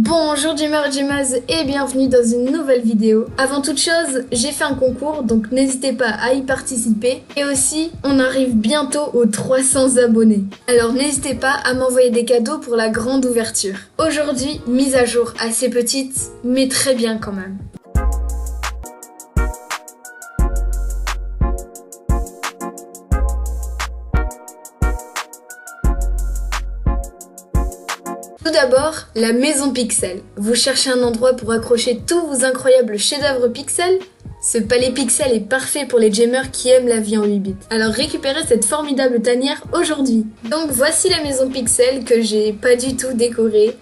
Bonjour Gemers et Gemaz et bienvenue dans une nouvelle vidéo. Avant toute chose, j'ai fait un concours donc n'hésitez pas à y participer. Et aussi, on arrive bientôt aux 300 abonnés. Alors n'hésitez pas à m'envoyer des cadeaux pour la grande ouverture. Aujourd'hui, mise à jour assez petite, mais très bien quand même. Tout d'abord, la maison Pixel. Vous cherchez un endroit pour accrocher tous vos incroyables chefs-d'œuvre Pixel? Ce palais Pixel est parfait pour les gamers qui aiment la vie en 8 bits. Alors récupérez cette formidable tanière aujourd'hui. Donc voici la maison Pixel que j'ai pas du tout décorée.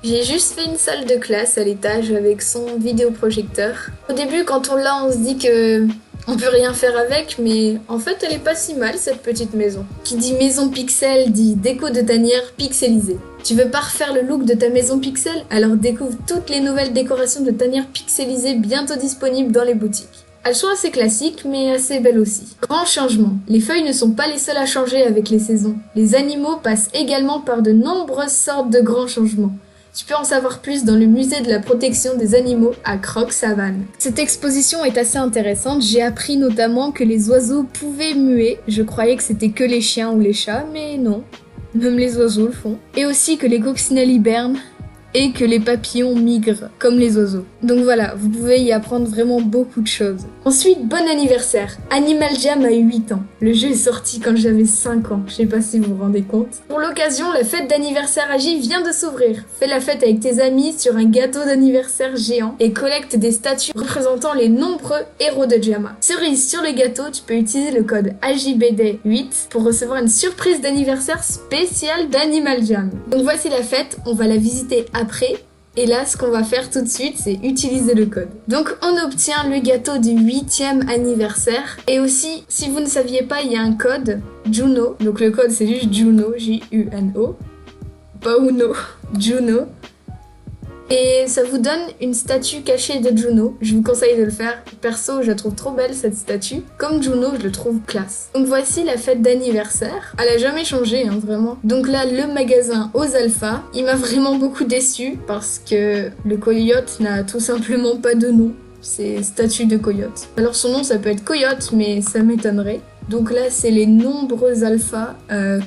J'ai juste fait une salle de classe à l'étage avec son vidéoprojecteur. Au début, quand on l'a, on se dit que on peut rien faire avec, mais en fait, elle est pas si mal cette petite maison. Qui dit maison Pixel dit déco de tanière pixelisée. Tu veux pas refaire le look de ta maison Pixel? Alors découvre toutes les nouvelles décorations de tanières pixelisées bientôt disponibles dans les boutiques. Elles sont assez classiques, mais assez belles aussi. Grand changement. Les feuilles ne sont pas les seules à changer avec les saisons. Les animaux passent également par de nombreuses sortes de grands changements. Tu peux en savoir plus dans le musée de la protection des animaux à Croc-Savane. Cette exposition est assez intéressante. J'ai appris notamment que les oiseaux pouvaient muer. Je croyais que c'était que les chiens ou les chats, mais non. Même les oiseaux le font. Et aussi que les coccinelles hibernent et que les papillons migrent, comme les oiseaux. Donc voilà, vous pouvez y apprendre vraiment beaucoup de choses. Ensuite, bon anniversaire. Animal Jam a eu 8 ans. Le jeu est sorti quand j'avais 5 ans, je sais pas si vous vous rendez compte. Pour l'occasion, la fête d'anniversaire Agi vient de s'ouvrir. Fais la fête avec tes amis sur un gâteau d'anniversaire géant et collecte des statues représentant les nombreux héros de Jama. Cerise sur le gâteau, tu peux utiliser le code AJBD8 pour recevoir une surprise d'anniversaire spéciale d'Animal Jam. Donc voici la fête, on va la visiter après. Et là, ce qu'on va faire tout de suite, c'est utiliser le code. Donc, on obtient le gâteau du 8e anniversaire. Et aussi, si vous ne saviez pas, il y a un code Juno. Donc, le code, c'est juste Juno, J-U-N-O. Pas Uno, Juno. Et ça vous donne une statue cachée de Juno. Je vous conseille de le faire. Perso, je la trouve trop belle, cette statue. Comme Juno, je le trouve classe. Donc voici la fête d'anniversaire. Elle a jamais changé, hein, vraiment. Donc là, le magasin aux alphas. Il m'a vraiment beaucoup déçue parce que le coyote n'a tout simplement pas de nom. C'est statue de coyote. Alors son nom, ça peut être coyote, mais ça m'étonnerait. Donc là, c'est les nombreux alphas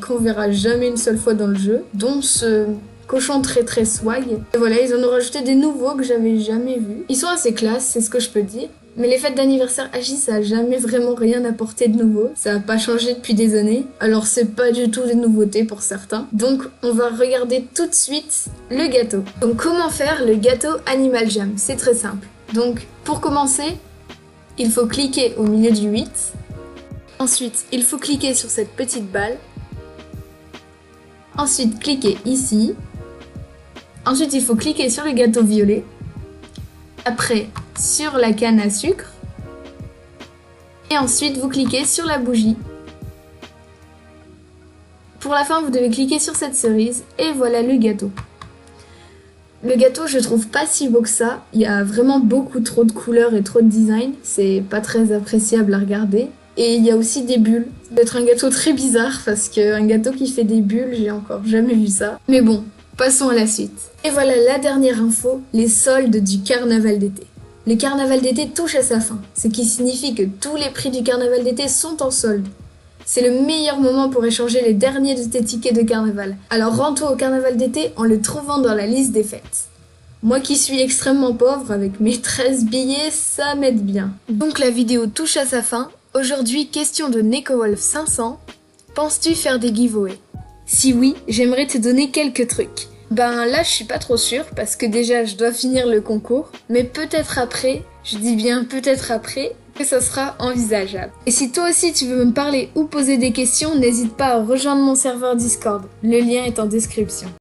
qu'on verra jamais une seule fois dans le jeu, dont ce cochon très swag. Et voilà, ils en ont rajouté des nouveaux que j'avais jamais vus. Ils sont assez classe, c'est ce que je peux dire. Mais les fêtes d'anniversaire Agi, ça a jamais vraiment rien apporté de nouveau. Ça a pas changé depuis des années. Alors c'est pas du tout des nouveautés pour certains. Donc on va regarder tout de suite le gâteau. Donc comment faire le gâteau Animal Jam? C'est très simple. Donc pour commencer, il faut cliquer au milieu du 8. Ensuite, il faut cliquer sur cette petite balle. Ensuite, cliquez ici. Ensuite, il faut cliquer sur le gâteau violet. Après, sur la canne à sucre. Et ensuite, vous cliquez sur la bougie. Pour la fin, vous devez cliquer sur cette cerise. Et voilà le gâteau. Le gâteau, je trouve pas si beau que ça. Il y a vraiment beaucoup trop de couleurs et trop de design. C'est pas très appréciable à regarder. Et il y a aussi des bulles. Ça doit être un gâteau très bizarre parce qu'un gâteau qui fait des bulles, j'ai encore jamais vu ça. Mais bon, passons à la suite. Et voilà la dernière info, les soldes du carnaval d'été. Le carnaval d'été touche à sa fin, ce qui signifie que tous les prix du carnaval d'été sont en solde. C'est le meilleur moment pour échanger les derniers de tes tickets de carnaval. Alors rends-toi au carnaval d'été en le trouvant dans la liste des fêtes. Moi qui suis extrêmement pauvre, avec mes 13 billets, ça m'aide bien. Donc la vidéo touche à sa fin. Aujourd'hui, question de NekoWolf 500. Penses-tu faire des giveaways? Si oui, j'aimerais te donner quelques trucs. Ben là, je suis pas trop sûre parce que déjà, je dois finir le concours. Mais peut-être après, je dis bien peut-être après, que ça sera envisageable. Et si toi aussi tu veux me parler ou poser des questions, n'hésite pas à rejoindre mon serveur Discord. Le lien est en description.